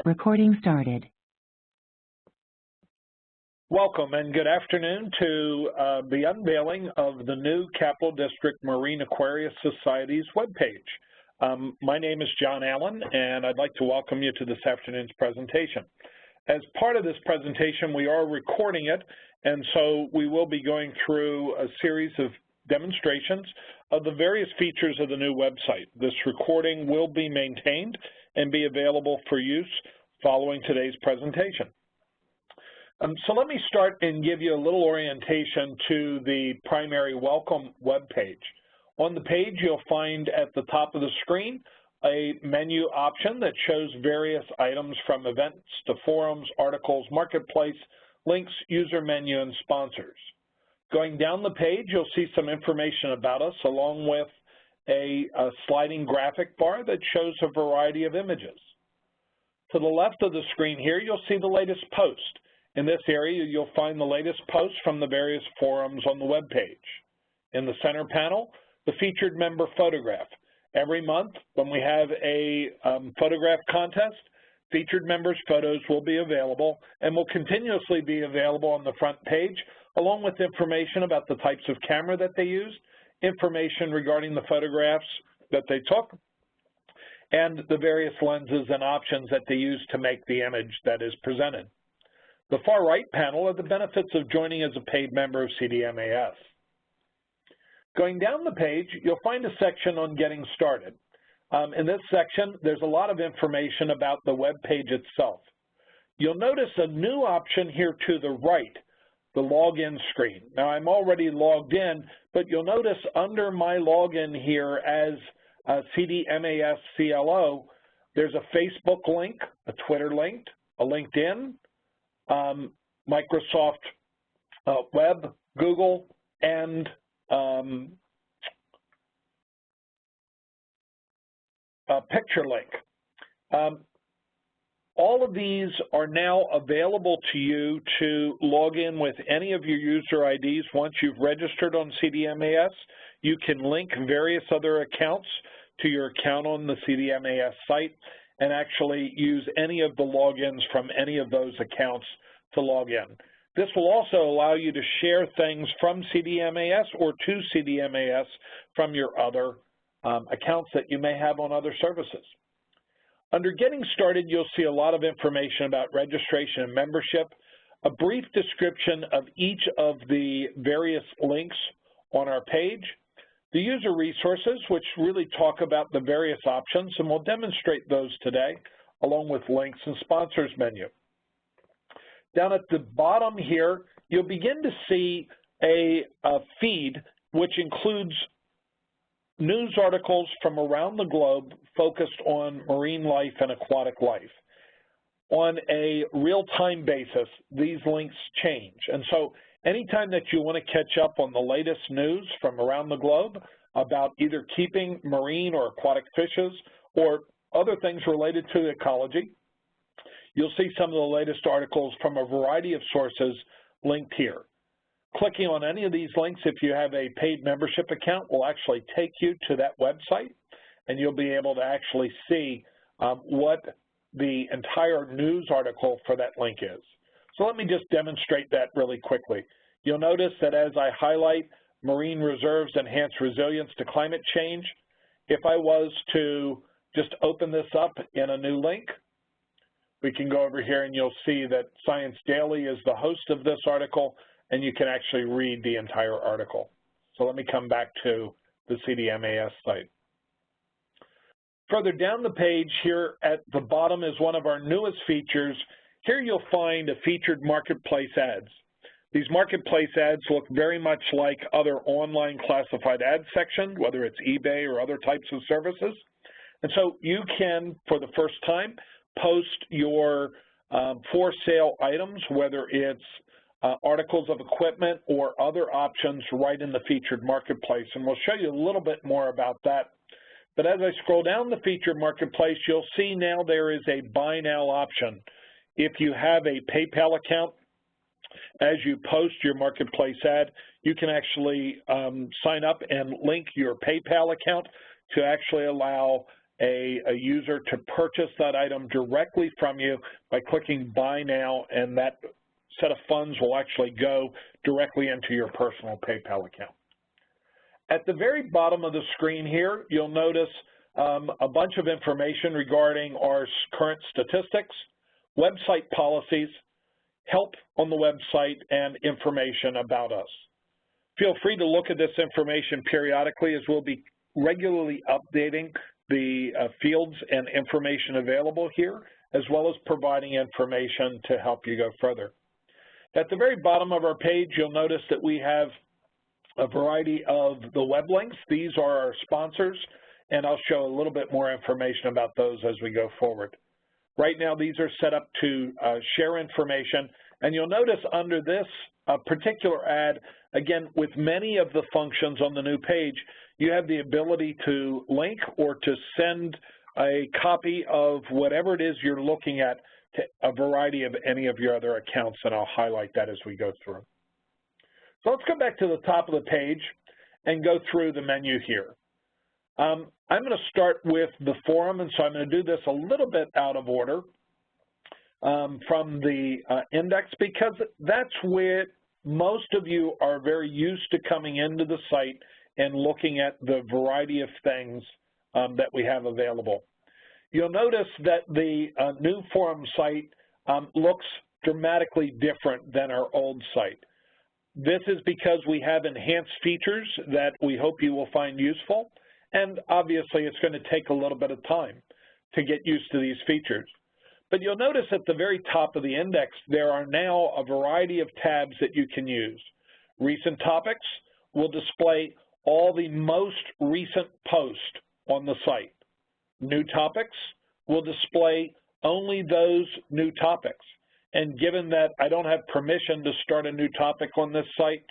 Recording started. Welcome and good afternoon to the unveiling of the new Capital District Marine Aquarius Society's webpage. My name is John Allen, and I'd like to welcome you to this afternoon's presentation. As part of this presentation, we are recording it, and so we will be going through a series of demonstrations of the various features of the new website. This recording will be maintained and be available for use following today's presentation. So let me start and give you a little orientation to the primary welcome web page. On the page, you'll find at the top of the screen a menu option that shows various items from events to forums, articles, marketplace, links, user menu, and sponsors. Going down the page, you'll see some information about us along with a sliding graphic bar that shows a variety of images. To the left of the screen here, you'll see the latest post. In this area, you'll find the latest posts from the various forums on the web page. In the center panel, the featured member photograph. Every month, when we have a photograph contest, featured members' photos will be available and will continuously be available on the front page, along with information about the types of camera that they used, information regarding the photographs that they took, and the various lenses and options that they use to make the image that is presented. The far right panel are the benefits of joining as a paid member of CDMAS. Going down the page, you'll find a section on getting started. In this section, there's a lot of information about the web page itself. You'll notice a new option here to the right, the login screen. Now, I'm already logged in, but you'll notice under my login here as CDMAS CLO, there's a Facebook link, a Twitter link, a LinkedIn, Microsoft Web, Google, and a picture link. All of these are now available to you to log in with any of your user IDs. Once you've registered on CDMAS, you can link various other accounts to your account on the CDMAS site and actually use any of the logins from any of those accounts to log in. This will also allow you to share things from CDMAS or to CDMAS from your other accounts that you may have on other services. Under Getting Started, you'll see a lot of information about registration and membership, a brief description of each of the various links on our page, the user resources, which really talk about the various options, and we'll demonstrate those today, along with links and sponsors menu. Down at the bottom here, you'll begin to see a feed which includes news articles from around the globe focused on marine life and aquatic life. On a real-time basis, these links change. And so anytime that you want to catch up on the latest news from around the globe about either keeping marine or aquatic fishes or other things related to ecology, you'll see some of the latest articles from a variety of sources linked here. Clicking on any of these links, if you have a paid membership account, will actually take you to that website, and you'll be able to actually see what the entire news article for that link is. So let me just demonstrate that really quickly. You'll notice that as I highlight marine reserves enhance resilience to climate change, if I was to just open this up in a new link, we can go over here and you'll see that Science Daily is the host of this article, and you can actually read the entire article. So let me come back to the CDMAS site. Further down the page here at the bottom is one of our newest features. Here you'll find a featured marketplace ads. These marketplace ads look very much like other online classified ad sections, whether it's eBay or other types of services. And so you can, for the first time, post your for sale items, whether it's articles of equipment or other options right in the featured marketplace. And we'll show you a little bit more about that. But as I scroll down the featured marketplace, you'll see now there is a buy now option. If you have a PayPal account, as you post your marketplace ad, you can actually sign up and link your PayPal account to actually allow a user to purchase that item directly from you by clicking Buy Now, and that set of funds will actually go directly into your personal PayPal account. At the very bottom of the screen here, you'll notice a bunch of information regarding our current statistics, website policies, help on the website, and information about us. Feel free to look at this information periodically, as we'll be regularly updating the fields and information available here, as well as providing information to help you go further. At the very bottom of our page, you'll notice that we have a variety of the web links. These are our sponsors, and I'll show a little bit more information about those as we go forward. Right now, these are set up to share information, and you'll notice under this particular ad, again, with many of the functions on the new page, you have the ability to link or to send a copy of whatever it is you're looking at to a variety of any of your other accounts, and I'll highlight that as we go through. So let's go back to the top of the page and go through the menu here. I'm going to start with the forum, and so I'm going to do this a little bit out of order from the index, because that's where most of you are very used to coming into the site and looking at the variety of things that we have available. You'll notice that the new forum site looks dramatically different than our old site. This is because we have enhanced features that we hope you will find useful, and obviously it's going to take a little bit of time to get used to these features. But you'll notice at the very top of the index, there are now a variety of tabs that you can use. Recent topics will display all the most recent posts on the site. New topics will display only those new topics. And given that I don't have permission to start a new topic on this site,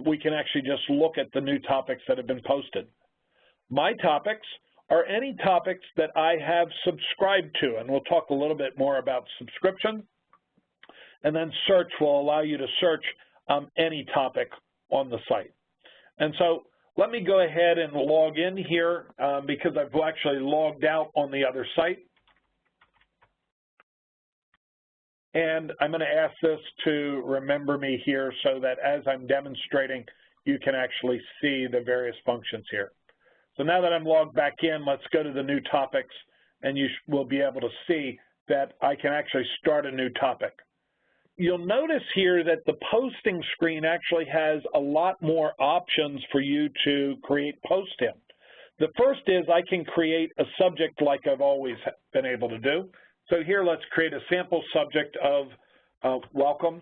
we can actually just look at the new topics that have been posted. My topics are any topics that I have subscribed to, and we'll talk a little bit more about subscription. And then search will allow you to search any topic on the site. And so let me go ahead and log in here because I've actually logged out on the other site. And I'm going to ask this to remember me here so that as I'm demonstrating, you can actually see the various functions here. So now that I'm logged back in, let's go to the new topics, and you will be able to see that I can actually start a new topic. You'll notice here that the posting screen actually has a lot more options for you to create posts in. The first is I can create a subject like I've always been able to do. So here, let's create a sample subject of welcome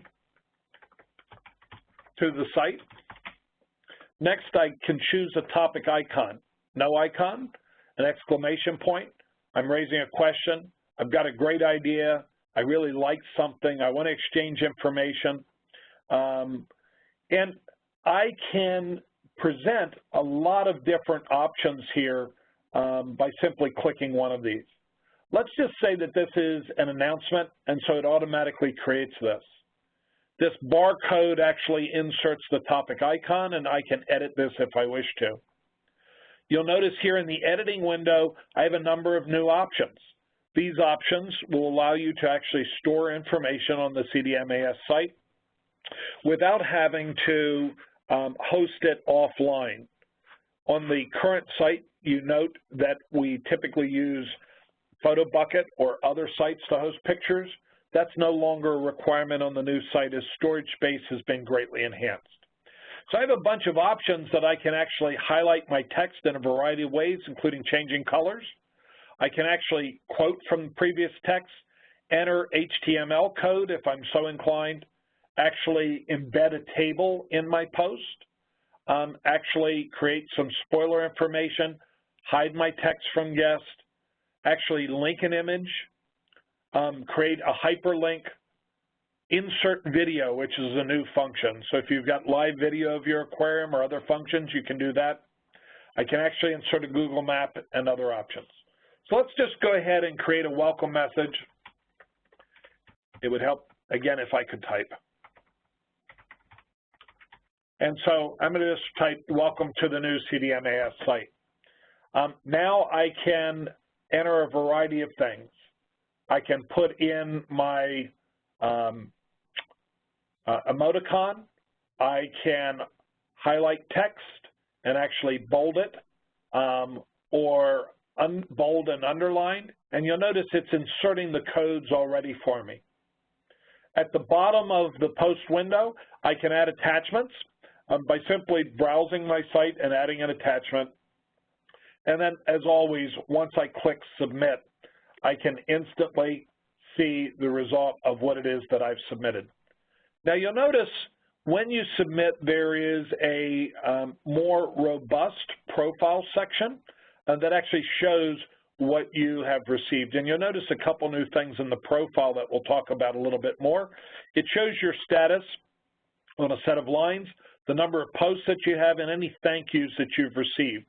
to the site. Next, I can choose a topic icon. No icon, an exclamation point. I'm raising a question. I've got a great idea. I really like something. I want to exchange information. And I can present a lot of different options here by simply clicking one of these. Let's just say that this is an announcement, and so it automatically creates this. This barcode actually inserts the topic icon, and I can edit this if I wish to. You'll notice here in the editing window, I have a number of new options. These options will allow you to actually store information on the CDMAS site without having to host it offline. On the current site, you note that we typically use PhotoBucket or other sites to host pictures. That's no longer a requirement on the new site, as storage space has been greatly enhanced. So I have a bunch of options that I can actually highlight my text in a variety of ways, including changing colors. I can actually quote from previous text, enter HTML code if I'm so inclined, actually embed a table in my post, actually create some spoiler information, hide my text from guest, actually link an image, create a hyperlink, insert video, which is a new function. So if you've got live video of your aquarium or other functions, you can do that. I can actually insert a Google map and other options. So let's just go ahead and create a welcome message. It would help, again, if I could type. And so I'm going to just type welcome to the new CDMAS site. Now I can enter a variety of things. I can put in my emoticon. I can highlight text and actually bold it, or bold and underline, and you'll notice it's inserting the codes already for me. At the bottom of the post window, I can add attachments by simply browsing my site and adding an attachment. And then, as always, once I click submit, I can instantly see the result of what it is that I've submitted. Now, you'll notice when you submit, there is a more robust profile section that actually shows what you have received. And you'll notice a couple new things in the profile that we'll talk about a little bit more. It shows your status on a set of lines, the number of posts that you have, and any thank yous that you've received.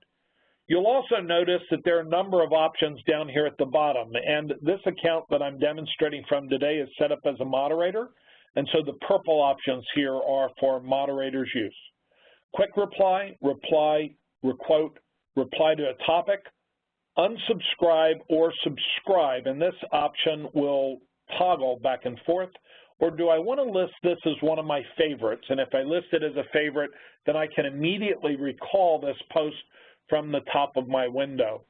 You'll also notice that there are a number of options down here at the bottom, and this account that I'm demonstrating from today is set up as a moderator, and so the purple options here are for moderators' use. Quick reply, reply, requote, reply to a topic, unsubscribe or subscribe, and this option will toggle back and forth. Or do I want to list this as one of my favorites? And if I list it as a favorite, then I can immediately recall this post from the top of my window.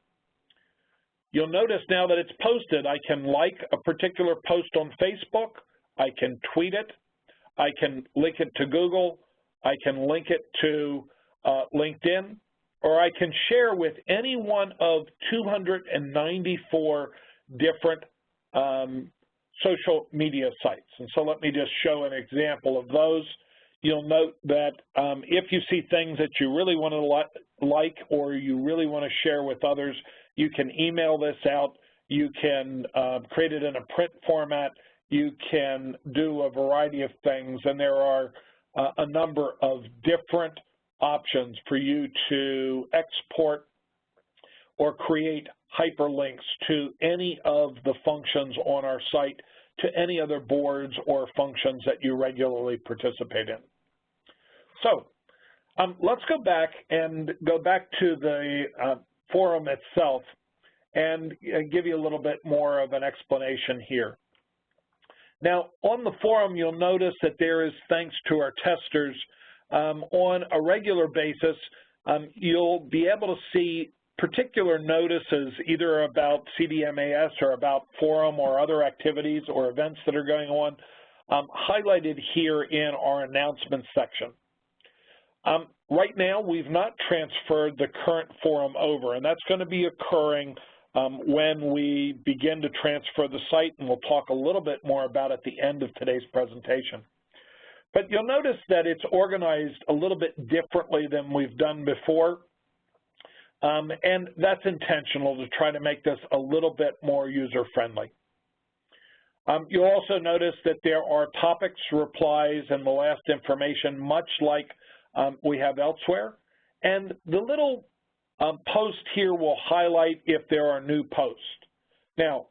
You'll notice now that it's posted, I can like a particular post on Facebook, I can tweet it, I can link it to Google, I can link it to LinkedIn, or I can share with any one of 294 different social media sites. And so let me just show an example of those. You'll note that if you see things that you really want to like or you really want to share with others, you can email this out, you can create it in a print format, you can do a variety of things, and there are a number of different options for you to export or create hyperlinks to any of the functions on our site, to any other boards or functions that you regularly participate in. So let's go back to the forum itself and give you a little bit more of an explanation here. Now, on the forum, you'll notice that there is, thanks to our testers, on a regular basis, you'll be able to see particular notices either about CDMAS or about forum or other activities or events that are going on, highlighted here in our announcements section. Right now, we've not transferred the current forum over, and that's going to be occurring when we begin to transfer the site, and we'll talk a little bit more about it at the end of today's presentation. But you'll notice that it's organized a little bit differently than we've done before, and that's intentional to try to make this a little bit more user-friendly. You'll also notice that there are topics, replies, and the last information, much like we have elsewhere. And the little post here will highlight if there are new posts. Now,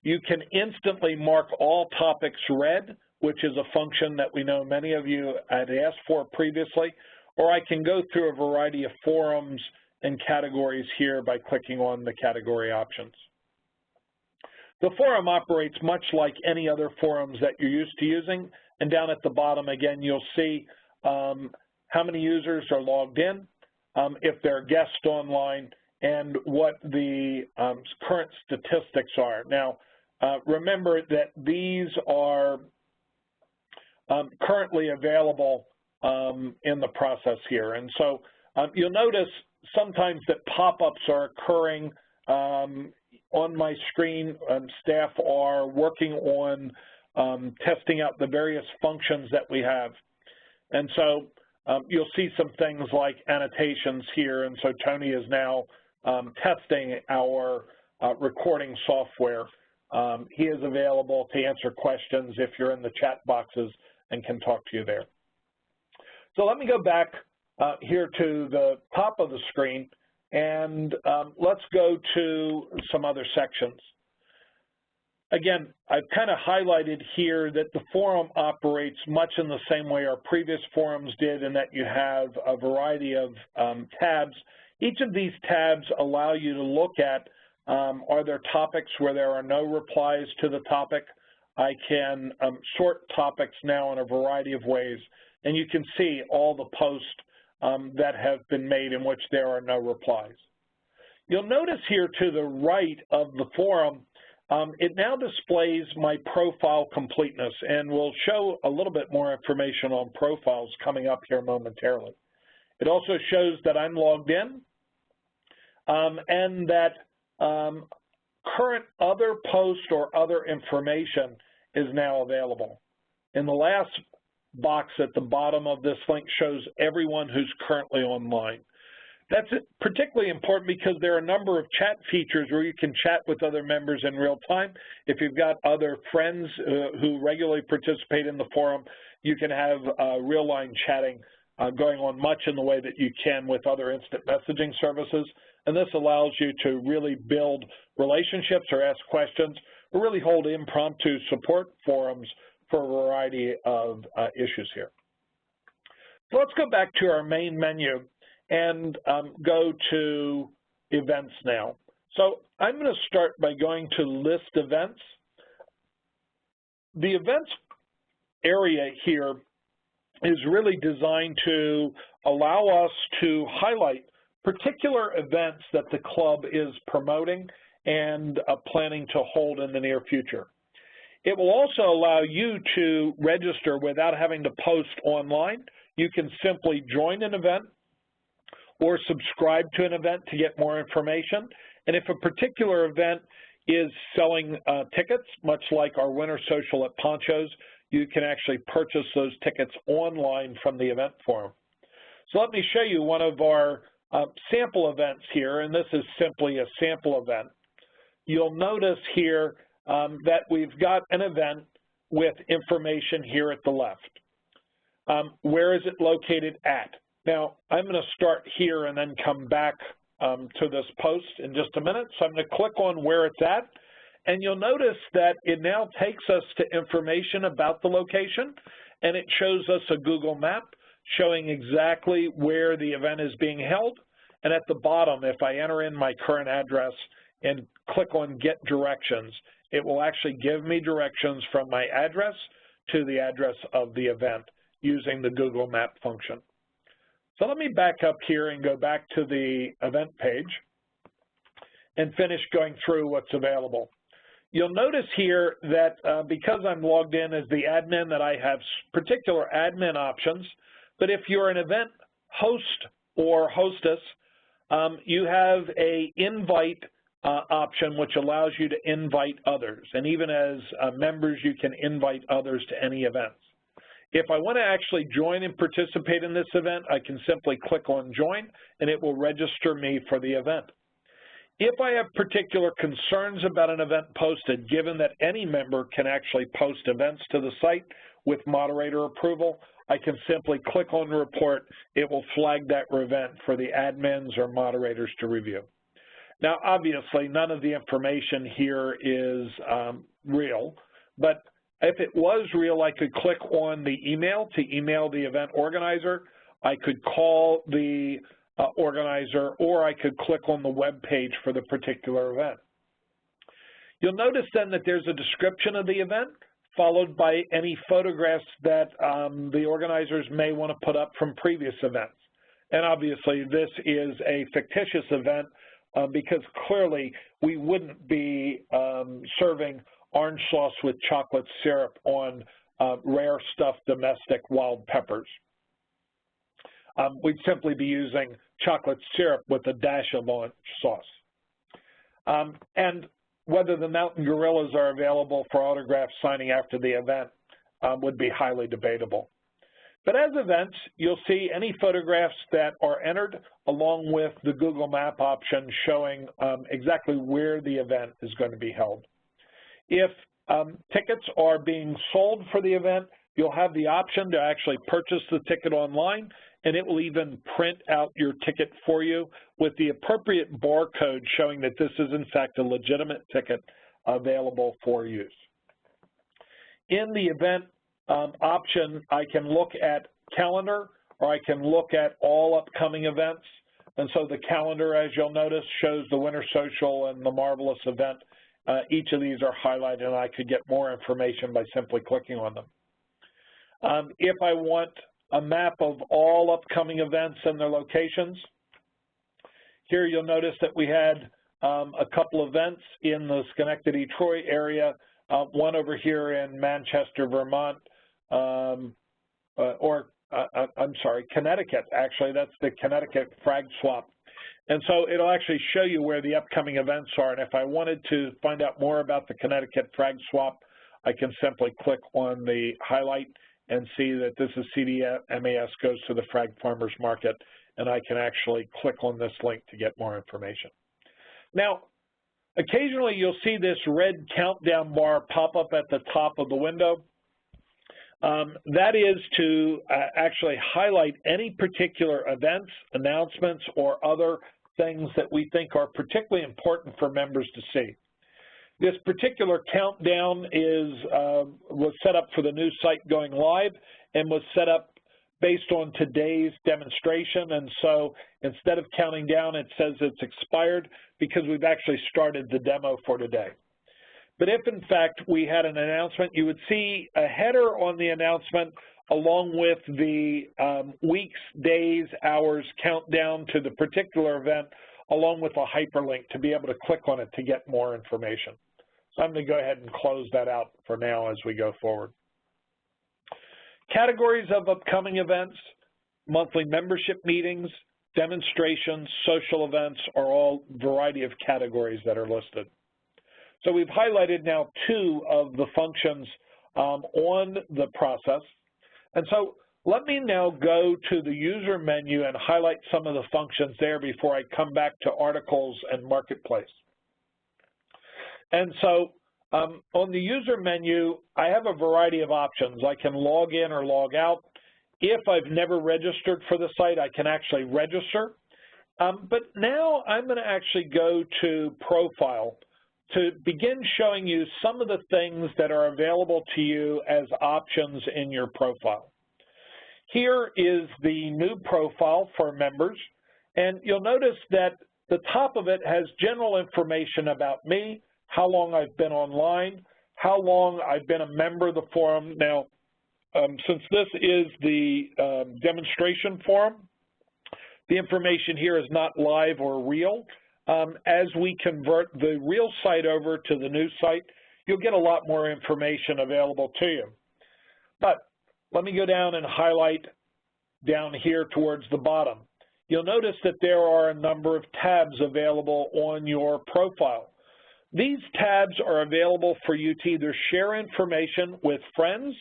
you can instantly mark all topics read, which is a function that we know many of you had asked for previously, or I can go through a variety of forums and categories here by clicking on the category options. The forum operates much like any other forums that you're used to using, and down at the bottom, again, you'll see how many users are logged in, if they're guests online, and what the current statistics are. Now, remember that these are currently available in the process here. And so you'll notice sometimes that pop-ups are occurring on my screen. Staff are working on testing out the various functions that we have. And so you'll see some things like annotations here, and so Tony is now testing our recording software. He is available to answer questions if you're in the chat boxes and can talk to you there. So let me go back here to the top of the screen, and let's go to some other sections. Again, I've kind of highlighted here that the forum operates much in the same way our previous forums did, in that you have a variety of tabs. Each of these tabs allow you to look at Are there topics where there are no replies to the topic? I can sort topics now in a variety of ways, and you can see all the posts that have been made in which there are no replies. You'll notice here to the right of the forum, it now displays my profile completeness, and we'll show a little bit more information on profiles coming up here momentarily. It also shows that I'm logged in and that current other post or other information is now available. In the last box at the bottom of this link shows everyone who's currently online. That's particularly important because there are a number of chat features where you can chat with other members in real time. If you've got other friends who regularly participate in the forum, you can have real-line chatting going on much in the way that you can with other instant messaging services. And this allows you to really build relationships or ask questions or really hold impromptu support forums for a variety of issues here. So let's go back to our main menu and go to events now. So I'm going to start by going to list events. The events area here is really designed to allow us to highlight particular events that the club is promoting and planning to hold in the near future. It will also allow you to register without having to post online. You can simply join an event or subscribe to an event to get more information. And if a particular event is selling tickets, much like our winter social at Poncho's, you can actually purchase those tickets online from the event forum. So let me show you one of our sample events here, and this is simply a sample event. You'll notice here that we've got an event with information here at the left. Where is it located at? Now, I'm going to start here and then come back to this post in just a minute. So I'm going to click on where it's at, and you'll notice that it now takes us to information about the location, and it shows us a Google map showing exactly where the event is being held. And at the bottom, if I enter in my current address and click on Get Directions, it will actually give me directions from my address to the address of the event using the Google Map function. So let me back up here and go back to the event page and finish going through what's available. You'll notice here that because I'm logged in as the admin that I have particular admin options, but if you're an event host or hostess, you have a invite option which allows you to invite others. And even as members, you can invite others to any events. If I want to actually join and participate in this event, I can simply click on Join, and it will register me for the event. If I have particular concerns about an event posted, given that any member can actually post events to the site with moderator approval, I can simply click on Report. It will flag that event for the admins or moderators to review. Now, obviously, none of the information here is real, but if it was real, I could click on the email to email the event organizer. I could call the organizer, or I could click on the web page for the particular event. You'll notice then that there's a description of the event, followed by any photographs that the organizers may want to put up from previous events. And obviously, this is a fictitious event because clearly we wouldn't be serving orange sauce with chocolate syrup on rare stuffed domestic wild peppers. We'd simply be using chocolate syrup with a dash of orange sauce. And whether the mountain gorillas are available for autograph signing after the event would be highly debatable. But as events, you'll see any photographs that are entered along with the Google Map option showing exactly where the event is going to be held. If tickets are being sold for the event, you'll have the option to actually purchase the ticket online, and it will even print out your ticket for you with the appropriate barcode showing that this is in fact a legitimate ticket available for use. In the event option, I can look at calendar, or I can look at all upcoming events. And so the calendar, as you'll notice, shows the Winter Social and the Marvelous event. Each of these are highlighted, and I could get more information by simply clicking on them. If I want a map of all upcoming events and their locations, here you'll notice that we had a couple events in the Schenectady-Troy area, one over here in Manchester, Vermont, I'm sorry, Connecticut, actually. That's the Connecticut Frag Swap. And so it'll actually show you where the upcoming events are. And if I wanted to find out more about the Connecticut Frag Swap, I can simply click on the highlight and see that this is CDMAS goes to the Frag Farmers Market, and I can actually click on this link to get more information. Now, occasionally you'll see this red countdown bar pop up at the top of the window. That is to actually highlight any particular events, announcements, or other things that we think are particularly important for members to see. This particular countdown was set up for the new site going live and was set up based on today's demonstration. And so instead of counting down, it says it's expired because we've actually started the demo for today. But if, in fact, we had an announcement, you would see a header on the announcement along with the weeks, days, hours countdown to the particular event, along with a hyperlink to be able to click on it to get more information. So I'm going to go ahead and close that out for now as we go forward. Categories of upcoming events, monthly membership meetings, demonstrations, social events are all a variety of categories that are listed. So we've highlighted now 2 of the functions on the process. And so let me now go to the user menu and highlight some of the functions there before I come back to articles and marketplace. And so on the user menu, I have a variety of options. I can log in or log out. If I've never registered for the site, I can actually register. But now I'm going to actually go to Profile to begin showing you some of the things that are available to you as options in your profile. Here is the new profile for members, and you'll notice that the top of it has general information about me, how long I've been online, how long I've been a member of the forum. Now, since this is the demonstration forum, the information here is not live or real. As we convert the real site over to the new site, you'll get a lot more information available to you. But let me go down and highlight down here towards the bottom. You'll notice that there are a number of tabs available on your profile. These tabs are available for you to either share information with friends,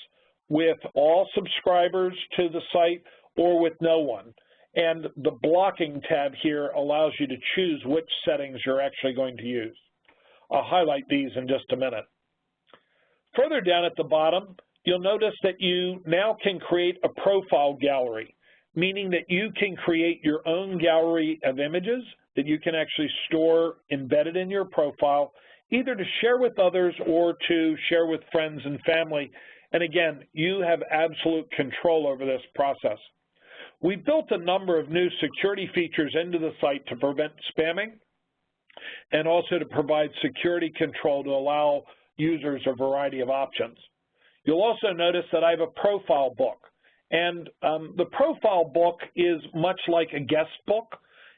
with all subscribers to the site, or with no one. And the blocking tab here allows you to choose which settings you're actually going to use. I'll highlight these in just a minute. Further down at the bottom, you'll notice that you now can create a profile gallery, meaning that you can create your own gallery of images that you can actually store embedded in your profile, either to share with others or to share with friends and family. And again, you have absolute control over this process. We've built a number of new security features into the site to prevent spamming and also to provide security control to allow users a variety of options. You'll also notice that I have a profile book, and the profile book is much like a guest book,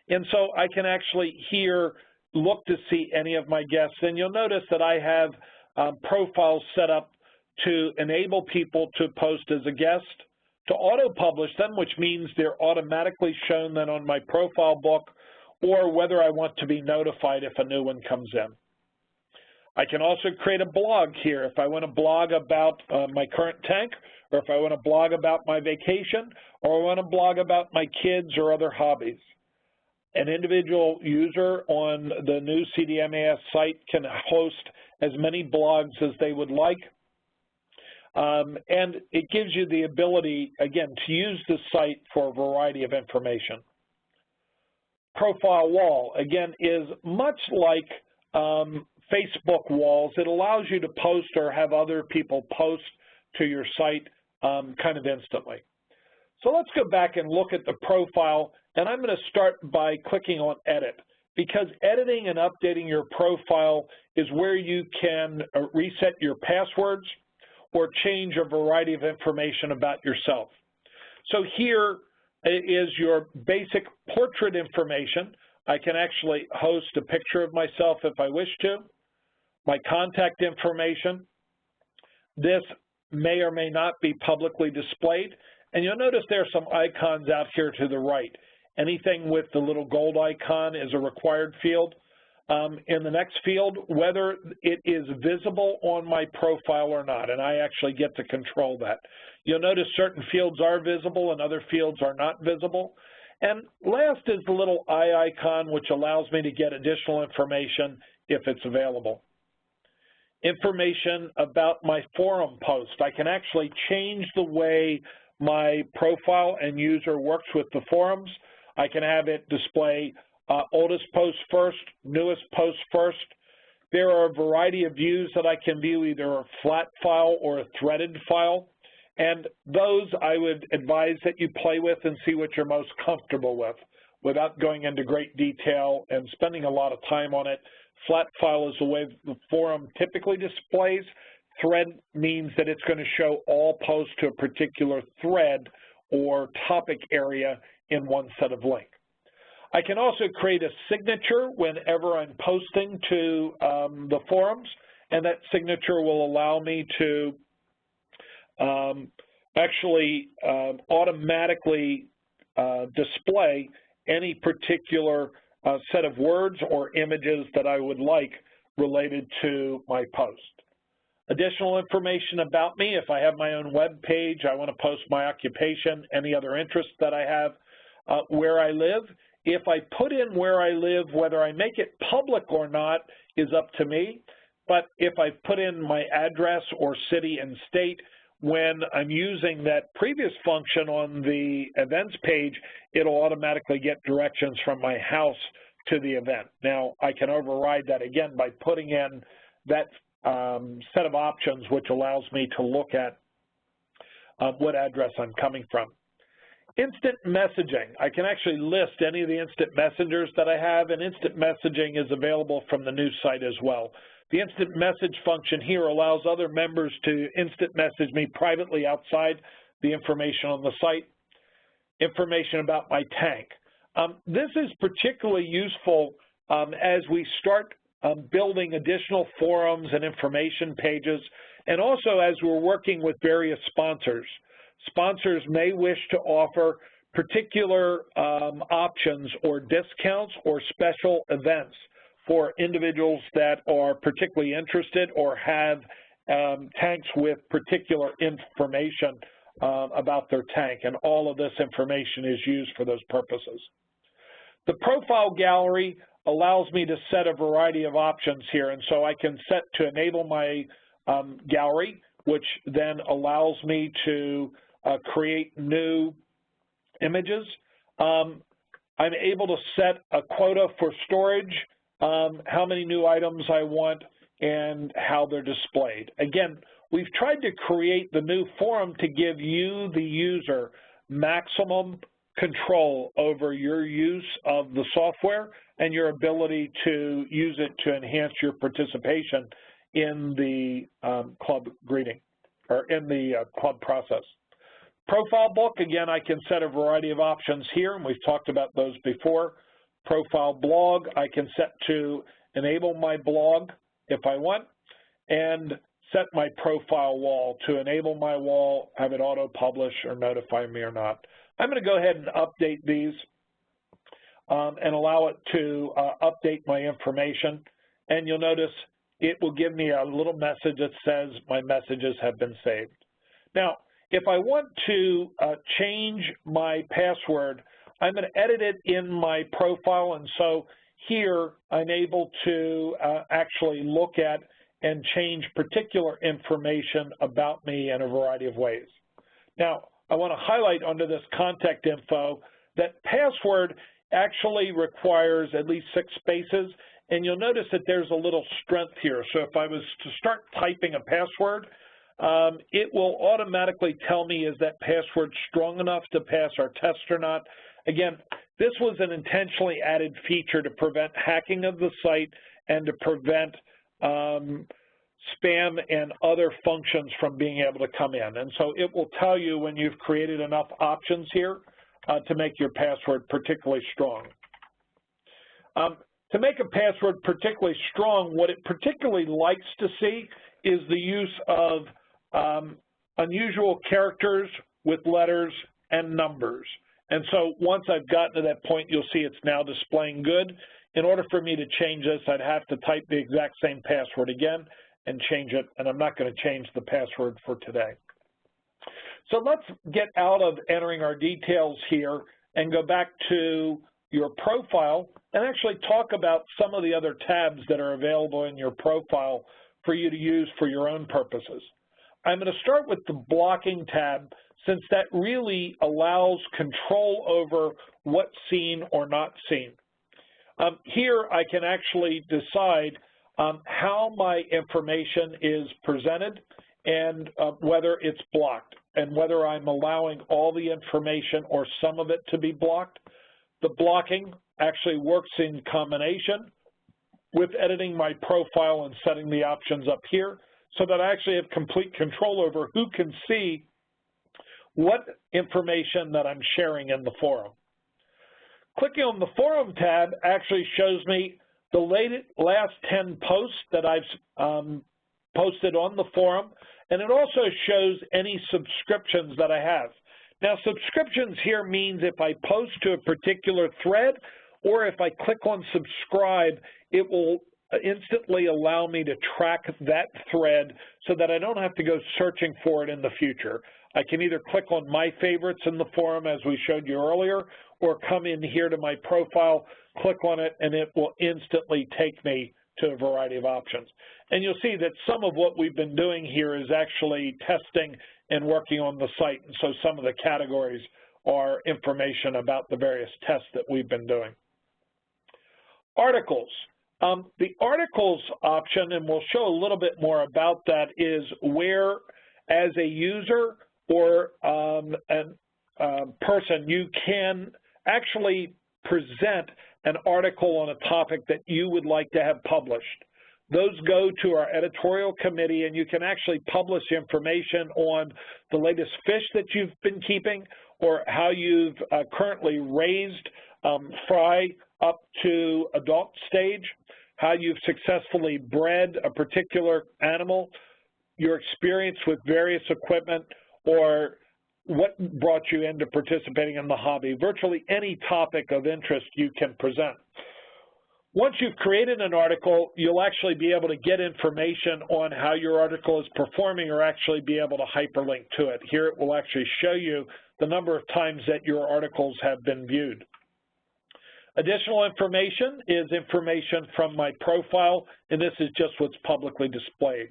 and so I can actually here look to see any of my guests, and you'll notice that I have profiles set up to enable people to post as a guest, to auto-publish them, which means they're automatically shown then on my profile book, or whether I want to be notified if a new one comes in. I can also create a blog here if I want to blog about my current tank, or if I want to blog about my vacation, or I want to blog about my kids or other hobbies. An individual user on the new CDMAS site can host as many blogs as they would like. And it gives you the ability, again, to use the site for a variety of information. Profile wall, again, is much like Facebook walls. It allows you to post or have other people post to your site kind of instantly. So let's go back and look at the profile, and I'm going to start by clicking on Edit, because editing and updating your profile is where you can reset your passwords or change a variety of information about yourself. So here is your basic portrait information. I can actually host a picture of myself if I wish to. My contact information. This may or may not be publicly displayed. And you'll notice there are some icons out here to the right. Anything with the little gold icon is a required field. In the next field, whether it is visible on my profile or not, and I actually get to control that. You'll notice certain fields are visible and other fields are not visible. And last is the little eye icon, which allows me to get additional information if it's available. Information about my forum post. I can actually change the way my profile and user works with the forums. I can have it display oldest post first, newest post first. There are a variety of views that I can view, either a flat file or a threaded file. And those I would advise that you play with and see what you're most comfortable with without going into great detail and spending a lot of time on it. Flat file is the way the forum typically displays. Thread means that it's going to show all posts to a particular thread or topic area in one set of links. I can also create a signature whenever I'm posting to the forums, and that signature will allow me to actually automatically display any particular set of words or images that I would like related to my post. Additional information about me, if I have my own web page, I want to post my occupation, any other interests that I have, where I live. If I put in where I live, whether I make it public or not is up to me, but if I put in my address or city and state, when I'm using that previous function on the events page, it'll automatically get directions from my house to the event. Now, I can override that again by putting in that set of options, which allows me to look at what address I'm coming from. Instant messaging. I can actually list any of the instant messengers that I have, and instant messaging is available from the new site as well. The instant message function here allows other members to instant message me privately outside the information on the site. Information about my tank. This is particularly useful as we start building additional forums and information pages, and also as we're working with various sponsors. Sponsors may wish to offer particular options or discounts or special events for individuals that are particularly interested or have tanks with particular information about their tank, and all of this information is used for those purposes. The profile gallery allows me to set a variety of options here, and so I can set to enable my gallery, which then allows me to create new images. I'm able to set a quota for storage, how many new items I want, and how they're displayed. Again, we've tried to create the new forum to give you, the user, maximum control over your use of the software and your ability to use it to enhance your participation in the club greeting, or in the club process. Profile book, again, I can set a variety of options here, and we've talked about those before. Profile blog, I can set to enable my blog if I want, and set my profile wall to enable my wall, have it auto-publish or notify me or not. I'm going to go ahead and update these and allow it to update my information, and you'll notice it will give me a little message that says my messages have been saved. Now, if I want to change my password, I'm going to edit it in my profile, and so here I'm able to actually look at and change particular information about me in a variety of ways. Now, I want to highlight under this contact info that password actually requires at least 6 spaces, and you'll notice that there's a little strength here. So if I was to start typing a password, it will automatically tell me, is that password strong enough to pass our test or not. Again, this was an intentionally added feature to prevent hacking of the site and to prevent spam and other functions from being able to come in. And so it will tell you when you've created enough options here to make your password particularly strong. To make a password particularly strong, what it particularly likes to see is the use of unusual characters with letters and numbers. And so once I've gotten to that point, you'll see it's now displaying good. In order for me to change this, I'd have to type the exact same password again and change it, and I'm not going to change the password for today. So let's get out of entering our details here and go back to your profile and actually talk about some of the other tabs that are available in your profile for you to use for your own purposes. I'm going to start with the blocking tab, since that really allows control over what's seen or not seen. Here I can actually decide how my information is presented and whether it's blocked, and whether I'm allowing all the information or some of it to be blocked. The blocking actually works in combination with editing my profile and setting the options up here so that I actually have complete control over who can see what information that I'm sharing in the forum. Clicking on the Forum tab actually shows me the last 10 posts that I've posted on the forum, and it also shows any subscriptions that I have. Now, subscriptions here means if I post to a particular thread or if I click on subscribe, it will instantly allow me to track that thread so that I don't have to go searching for it in the future. I can either click on my favorites in the forum, as we showed you earlier, or come in here to my profile, click on it, and it will instantly take me to a variety of options. And you'll see that some of what we've been doing here is actually testing and working on the site, and so some of the categories are information about the various tests that we've been doing. Articles. The articles option, and we'll show a little bit more about that, is where as a user or a person, you can actually present an article on a topic that you would like to have published. Those go to our editorial committee, and you can actually publish information on the latest fish that you've been keeping, or how you've currently raised fry up to adult stage, how you've successfully bred a particular animal, your experience with various equipment, or what brought you into participating in the hobby. Virtually any topic of interest you can present. Once you've created an article, you'll actually be able to get information on how your article is performing, or actually be able to hyperlink to it. Here it will actually show you the number of times that your articles have been viewed. Additional information is information from my profile, and this is just what's publicly displayed.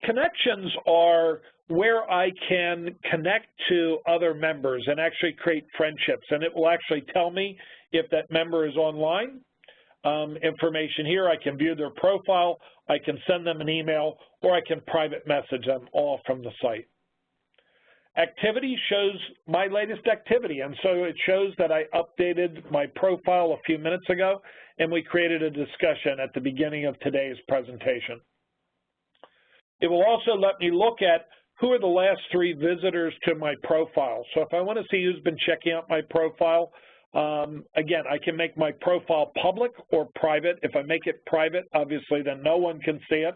Connections are where I can connect to other members and actually create friendships, and it will actually tell me if that member is online. Information here, I can view their profile, I can send them an email, or I can private message them, all from the site. Activity shows my latest activity, and so it shows that I updated my profile a few minutes ago, and we created a discussion at the beginning of today's presentation. It will also let me look at who are the last 3 visitors to my profile. So if I want to see who's been checking out my profile, again, I can make my profile public or private. If I make it private, obviously, then no one can see it.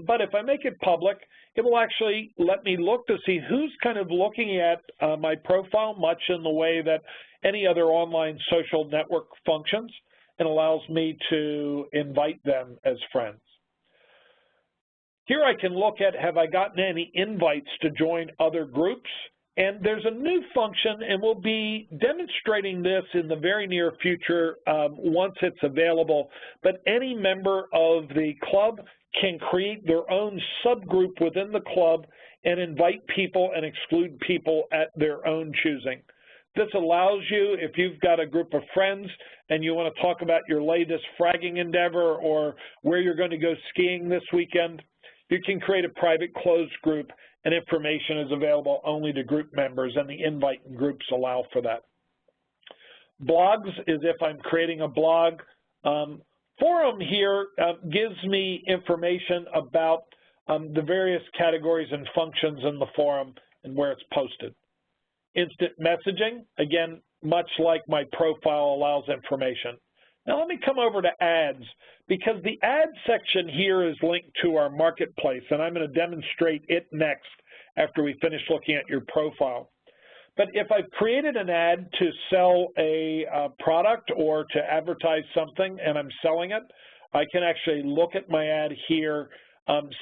But if I make it public, it will actually let me look to see who's kind of looking at my profile, much in the way that any other online social network functions, and allows me to invite them as friends. Here I can look at, have I gotten any invites to join other groups? And there's a new function, and we'll be demonstrating this in the very near future once it's available, but any member of the club can create their own subgroup within the club and invite people and exclude people at their own choosing. This allows you, if you've got a group of friends and you want to talk about your latest fragging endeavor or where you're going to go skiing this weekend, you can create a private closed group, and information is available only to group members, and the invite groups allow for that. Blogs is if I'm creating a blog. Forum here gives me information about the various categories and functions in the forum and where it's posted. Instant messaging, again, much like my profile, allows information. Now let me come over to ads, because the ads section here is linked to our marketplace, and I'm going to demonstrate it next after we finish looking at your profile. But if I've created an ad to sell a product or to advertise something and I'm selling it, I can actually look at my ad here,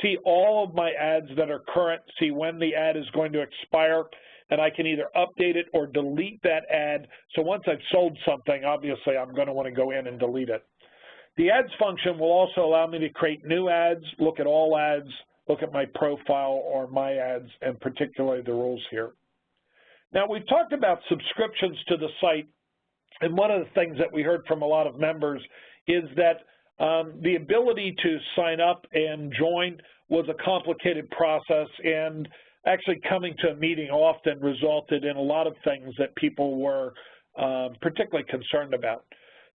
see all of my ads that are current, see when the ad is going to expire, and I can either update it or delete that ad. So once I've sold something, obviously I'm going to want to go in and delete it. The ads function will also allow me to create new ads, look at all ads, look at my profile or my ads, and particularly the rules here. Now, we've talked about subscriptions to the site, and one of the things that we heard from a lot of members is that the ability to sign up and join was a complicated process, and actually coming to a meeting often resulted in a lot of things that people were particularly concerned about.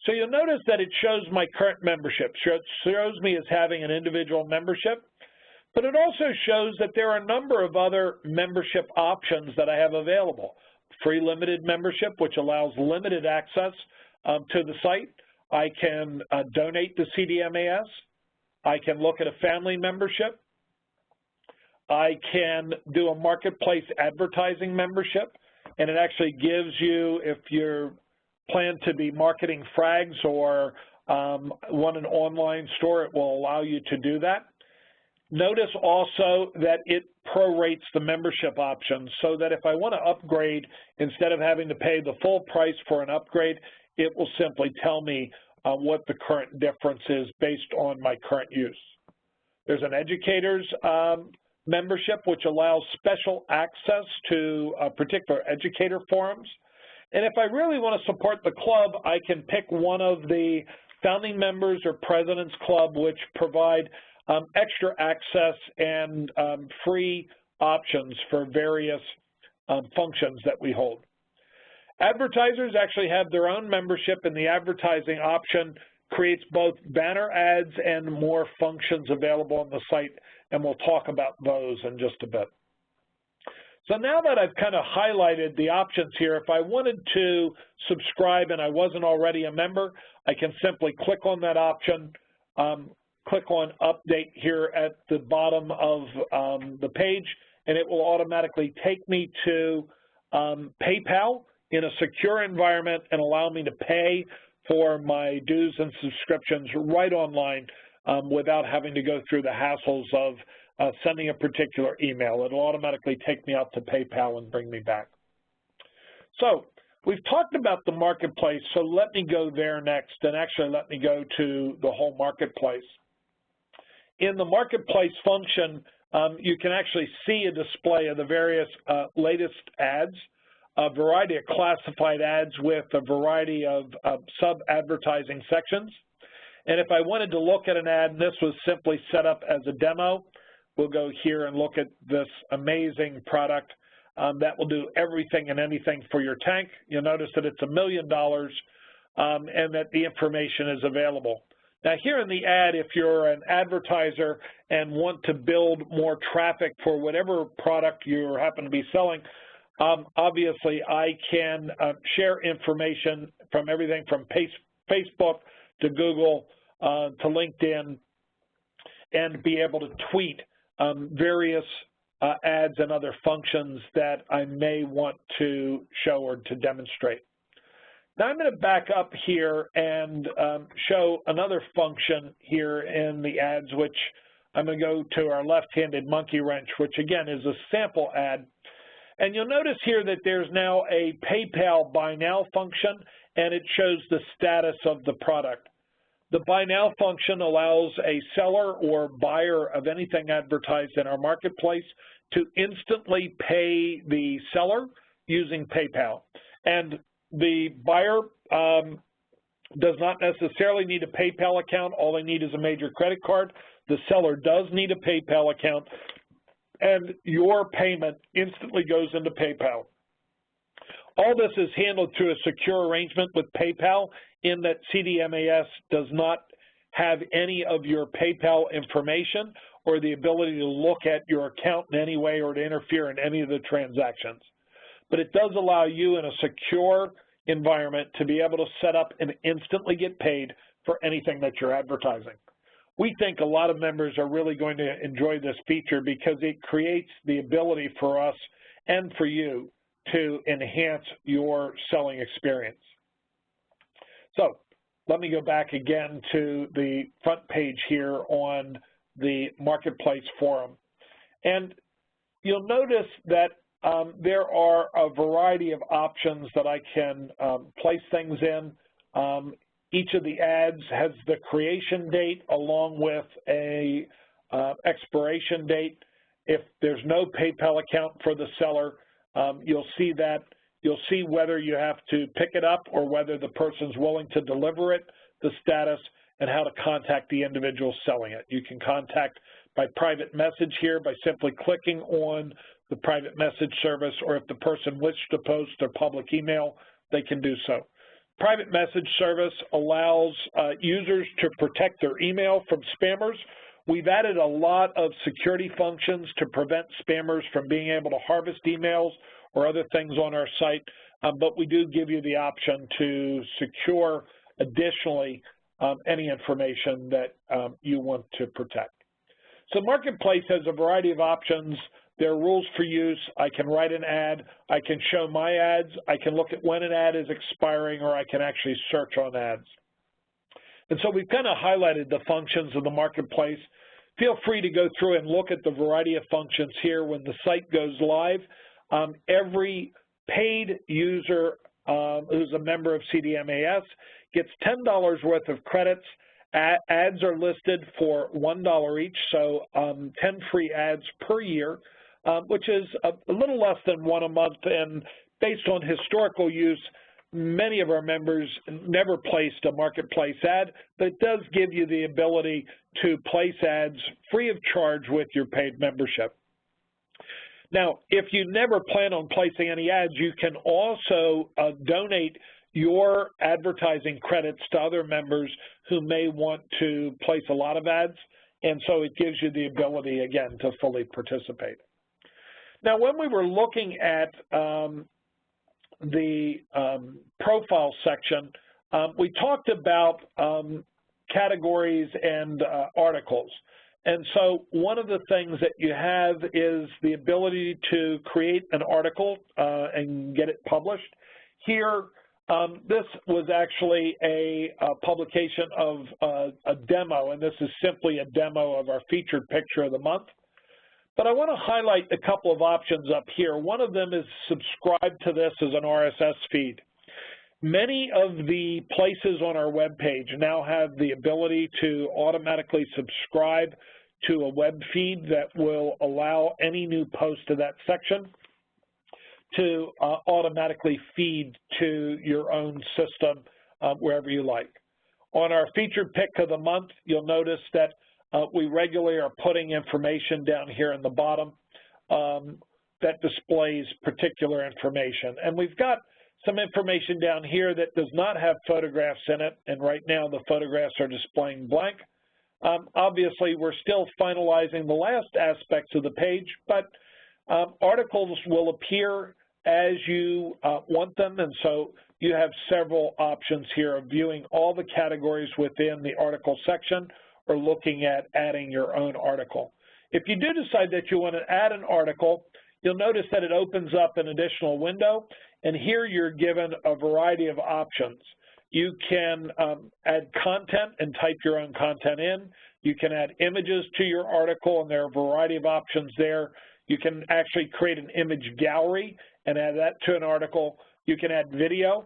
So you'll notice that it shows my current membership. It shows me as having an individual membership, but it also shows that there are a number of other membership options that I have available. Free limited membership, which allows limited access to the site. I can donate to CDMAS. I can look at a family membership. I can do a marketplace advertising membership, and it actually gives you, if you plan to be marketing frags or want an online store, it will allow you to do that. Notice also that it prorates the membership options, so that if I want to upgrade, instead of having to pay the full price for an upgrade, it will simply tell me what the current difference is based on my current use. There's an educator's membership, which allows special access to particular educator forums. And if I really want to support the club, I can pick one of the founding members or president's club, which provide extra access and free options for various functions that we hold. Advertisers actually have their own membership, and the advertising option creates both banner ads and more functions available on the site, and we'll talk about those in just a bit. So now that I've kind of highlighted the options here, if I wanted to subscribe and I wasn't already a member, I can simply click on that option, click on update here at the bottom of the page, and it will automatically take me to PayPal in a secure environment and allow me to pay for my dues and subscriptions right online without having to go through the hassles of sending a particular email. It'll automatically take me out to PayPal and bring me back. So we've talked about the marketplace, so let me go there next, and actually let me go to the whole marketplace. In the marketplace function, you can actually see a display of the various latest ads, a variety of classified ads with a variety of sub-advertising sections. And if I wanted to look at an ad, and this was simply set up as a demo, we'll go here and look at this amazing product that will do everything and anything for your tank. You'll notice that it's $1 million and that the information is available. Now here in the ad, if you're an advertiser and want to build more traffic for whatever product you happen to be selling, obviously I can share information from everything from Facebook to Google to LinkedIn, and be able to tweet various ads and other functions that I may want to show or to demonstrate. Now I'm going to back up here and show another function here in the ads, which I'm going to go to our left-handed monkey wrench, which again is a sample ad. And you'll notice here that there's now a PayPal Buy Now function, and it shows the status of the product. The Buy Now function allows a seller or buyer of anything advertised in our marketplace to instantly pay the seller using PayPal. And the buyer does not necessarily need a PayPal account. All they need is a major credit card. the seller does need a PayPal account, and your payment instantly goes into PayPal. All this is handled through a secure arrangement with PayPal in that CDMAS does not have any of your PayPal information or the ability to look at your account in any way or to interfere in any of the transactions. But it does allow you in a secure environment to be able to set up and instantly get paid for anything that you're advertising. We think a lot of members are really going to enjoy this feature because it creates the ability for us and for you to enhance your selling experience. So let me go back again to the front page here on the Marketplace forum. And you'll notice that there are a variety of options that I can place things in. Each of the ads has the creation date along with a expiration date. If there's no PayPal account for the seller, you'll see that. You'll see whether you have to pick it up or whether the person's willing to deliver it, the status, and how to contact the individual selling it. You can contact by private message here by simply clicking on the private message service, or if the person wishes to post their public email, they can do so. Private message service allows users to protect their email from spammers. We've added a lot of security functions to prevent spammers from being able to harvest emails or other things on our site, but we do give you the option to secure additionally any information that you want to protect. So Marketplace has a variety of options. There are rules for use. I can write an ad. I can show my ads. I can look at when an ad is expiring, or I can actually search on ads. And so we've kind of highlighted the functions of the Marketplace. Feel free to go through and look at the variety of functions here when the site goes live. Every paid user who's a member of CDMAS gets $10 worth of credits. Ads are listed for $1 each, so 10 free ads per year, which is a little less than one a month. And based on historical use, many of our members never placed a Marketplace ad, but it does give you the ability to place ads free of charge with your paid membership. Now, if you never plan on placing any ads, you can also donate your advertising credits to other members who may want to place a lot of ads, and so it gives you the ability, again, to fully participate. Now, when we were looking at the profile section, we talked about categories and articles. And so one of the things that you have is the ability to create an article and get it published. Here, this was actually a publication of a demo, and this is simply a demo of our featured picture of the month. But I want to highlight a couple of options up here. One of them is subscribe to this as an RSS feed. Many of the places on our web page now have the ability to automatically subscribe to a web feed that will allow any new post to that section to automatically feed to your own system wherever you like. On our featured pick of the month, you'll notice that we regularly are putting information down here in the bottom that displays particular information. And we've got some information down here that does not have photographs in it, and right now the photographs are displaying blank. Obviously, we're still finalizing the last aspects of the page, but articles will appear as you want them, and so you have several options here of viewing all the categories within the article section or looking at adding your own article. If you do decide that you want to add an article, you'll notice that it opens up an additional window, and here you're given a variety of options. You can add content and type your own content in. You can add images to your article, and there are a variety of options there. You can actually create an image gallery and add that to an article. You can add video,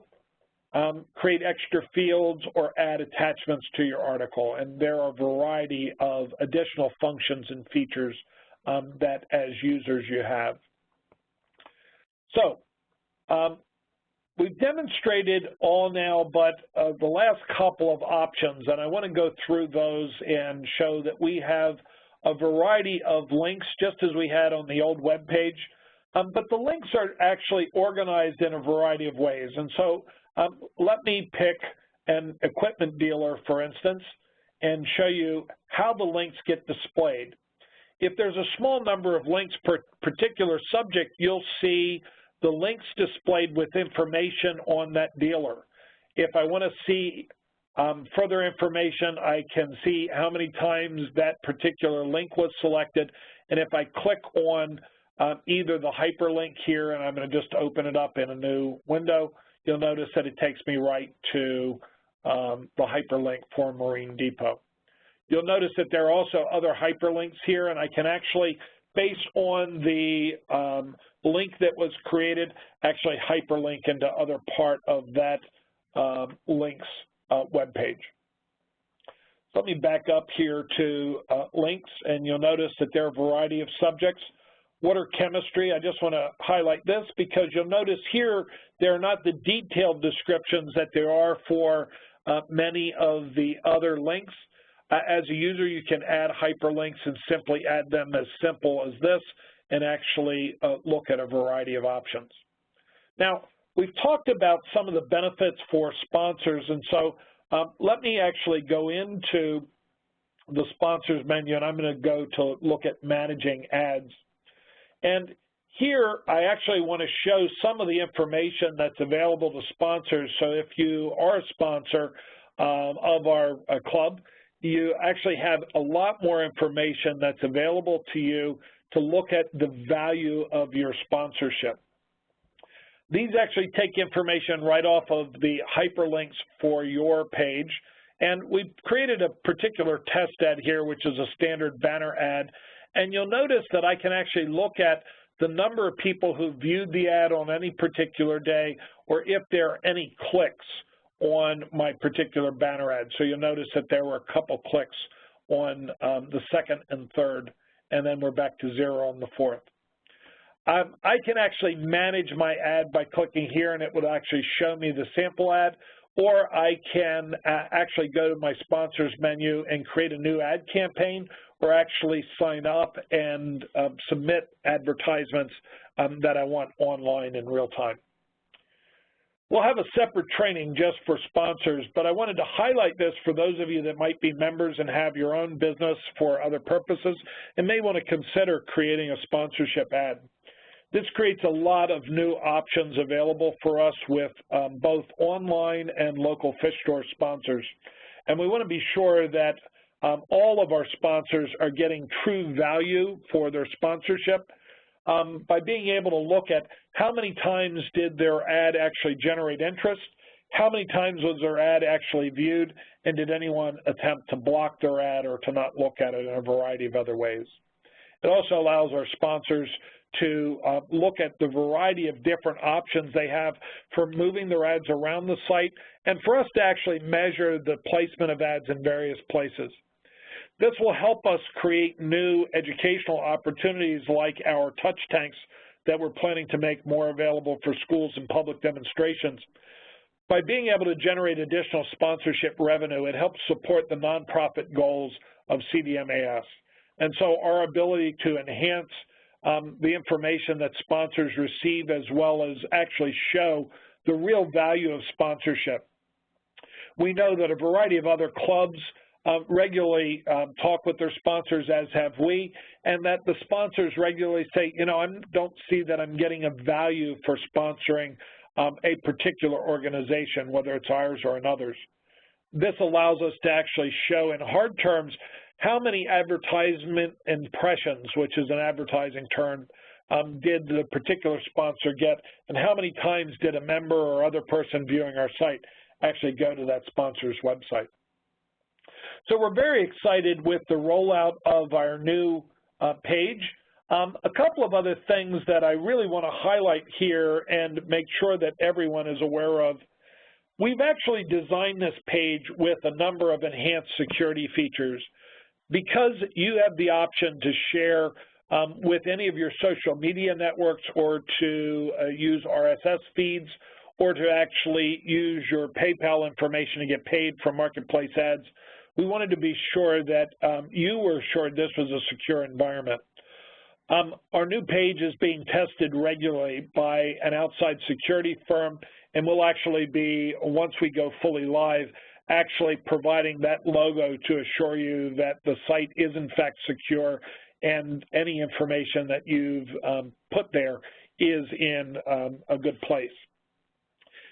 create extra fields, or add attachments to your article. And there are a variety of additional functions and features that as users you have. So we've demonstrated all now but the last couple of options, and I want to go through those and show that we have a variety of links, just as we had on the old web page. But the links are actually organized in a variety of ways. And so let me pick an equipment dealer, for instance, and show you how the links get displayed. If there's a small number of links per particular subject, you'll see the links displayed with information on that dealer. If I want to see further information, I can see how many times that particular link was selected. And if I click on either the hyperlink here, and I'm going to just open it up in a new window, you'll notice that it takes me right to the hyperlink for Marine Depot. You'll notice that there are also other hyperlinks here, and I can actually, based on the link that was created, actually hyperlink into other part of that link's web page. So let me back up here to links, and you'll notice that there are a variety of subjects. Water chemistry, I just want to highlight this because you'll notice here there are not the detailed descriptions that there are for many of the other links. As a user, you can add hyperlinks and simply add them as simple as this and actually look at a variety of options. Now, we've talked about some of the benefits for sponsors, and so let me actually go into the sponsors menu, and I'm going to go to look at managing ads. And here, I actually want to show some of the information that's available to sponsors. So if you are a sponsor of our club, you actually have a lot more information that's available to you to look at the value of your sponsorship. These actually take information right off of the hyperlinks for your page. And we've created a particular test ad here, which is a standard banner ad. And you'll notice that I can actually look at the number of people who viewed the ad on any particular day, or if there are any clicks on my particular banner ad. So you'll notice that there were a couple clicks on the second and third, and then we're back to 0 on the fourth. I can actually manage my ad by clicking here, and it would actually show me the sample ad, or I can actually go to my sponsors menu and create a new ad campaign, or actually sign up and submit advertisements that I want online in real time. We'll have a separate training just for sponsors, but I wanted to highlight this for those of you that might be members and have your own business for other purposes and may want to consider creating a sponsorship ad. This creates a lot of new options available for us with both online and local fish store sponsors. And we want to be sure that all of our sponsors are getting true value for their sponsorship by being able to look at how many times did their ad actually generate interest, how many times was their ad actually viewed, and did anyone attempt to block their ad or to not look at it in a variety of other ways. It also allows our sponsors to look at the variety of different options they have for moving their ads around the site and for us to actually measure the placement of ads in various places. This will help us create new educational opportunities like our touch tanks that we're planning to make more available for schools and public demonstrations. By being able to generate additional sponsorship revenue, it helps support the nonprofit goals of CDMAS. And so our ability to enhance the information that sponsors receive as well as actually show the real value of sponsorship. We know that a variety of other clubs regularly talk with their sponsors, as have we, and that the sponsors regularly say, you know, I don't see that I'm getting a value for sponsoring a particular organization, whether it's ours or another's. This allows us to actually show in hard terms how many advertisement impressions, which is an advertising term, did the particular sponsor get, and how many times did a member or other person viewing our site actually go to that sponsor's website. So we're very excited with the rollout of our new page. A couple of other things that I really want to highlight here and make sure that everyone is aware of. We've actually designed this page with a number of enhanced security features. Because you have the option to share with any of your social media networks or to use RSS feeds or to actually use your PayPal information to get paid for marketplace ads. We wanted to be sure that you were assured this was a secure environment. Our new page is being tested regularly by an outside security firm, and we'll actually be, once we go fully live, actually providing that logo to assure you that the site is in fact secure and any information that you've put there is in a good place.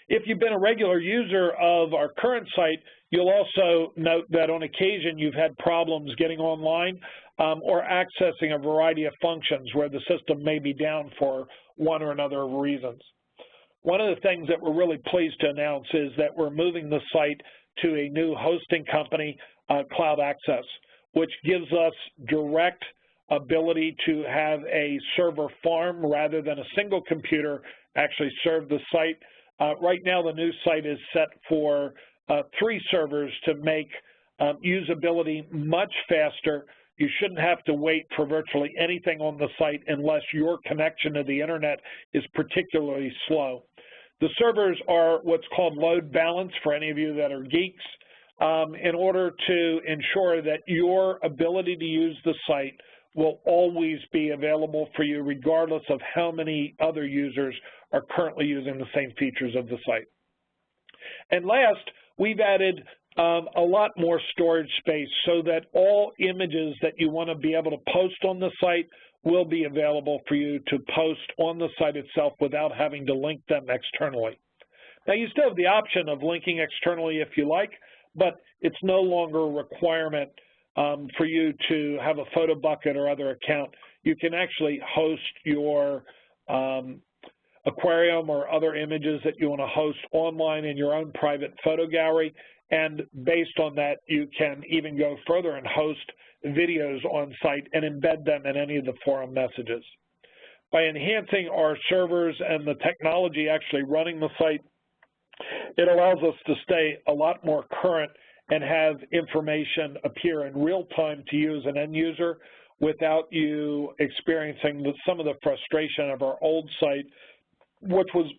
If you've been a regular user of our current site, you'll also note that on occasion you've had problems getting online or accessing a variety of functions where the system may be down for one or another of reasons. One of the things that we're really pleased to announce is that we're moving the site to a new hosting company, Cloud Access, which gives us direct ability to have a server farm rather than a single computer actually serve the site. Right now, the new site is set for 3 servers to make usability much faster. You shouldn't have to wait for virtually anything on the site unless your connection to the internet is particularly slow. The servers are what's called load balanced for any of you that are geeks in order to ensure that your ability to use the site will always be available for you regardless of how many other users are currently using the same features of the site. And last, we've added a lot more storage space so that all images that you want to be able to post on the site will be available for you to post on the site itself without having to link them externally. Now, you still have the option of linking externally if you like, but it's no longer a requirement for you to have a photo bucket or other account. You can actually host your aquarium or other images that you want to host online in your own private photo gallery, and based on that, you can even go further and host videos on site and embed them in any of the forum messages. By enhancing our servers and the technology actually running the site, it allows us to stay a lot more current and have information appear in real time to you as an end user without you experiencing some of the frustration of our old site, which was,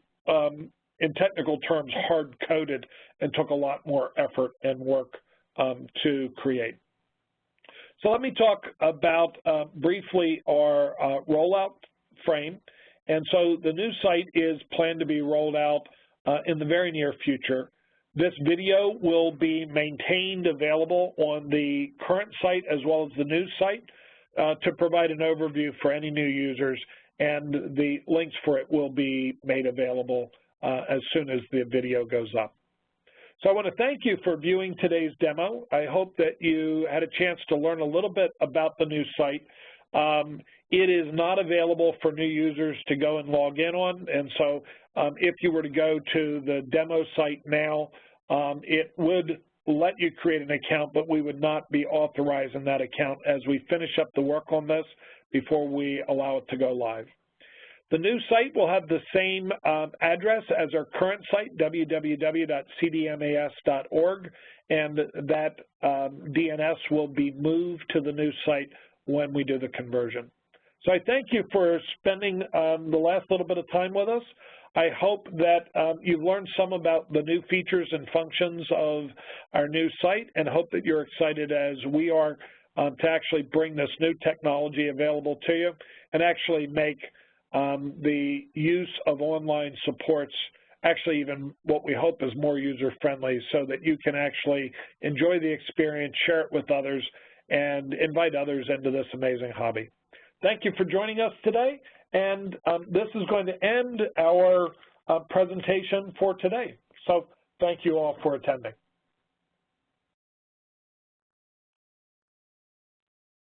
in technical terms, hard-coded and took a lot more effort and work to create. So let me talk about briefly our rollout frame. And so the new site is planned to be rolled out in the very near future. This video will be maintained available on the current site as well as the new site to provide an overview for any new users, and the links for it will be made available as soon as the video goes up. So I want to thank you for viewing today's demo. I hope that you had a chance to learn a little bit about the new site. It is not available for new users to go and log in on, and so if you were to go to the demo site now, it would let you create an account, but we would not be authorizing that account as we finish up the work on this before we allow it to go live. The new site will have the same address as our current site, www.cdmas.org, and that DNS will be moved to the new site when we do the conversion. So I thank you for spending the last little bit of time with us. I hope that you've learned some about the new features and functions of our new site, and hope that you're excited as we are to actually bring this new technology available to you and actually make the use of online supports actually even what we hope is more user-friendly, so that you can actually enjoy the experience, share it with others, and invite others into this amazing hobby. Thank you for joining us today, and this is going to end our presentation for today. So thank you all for attending.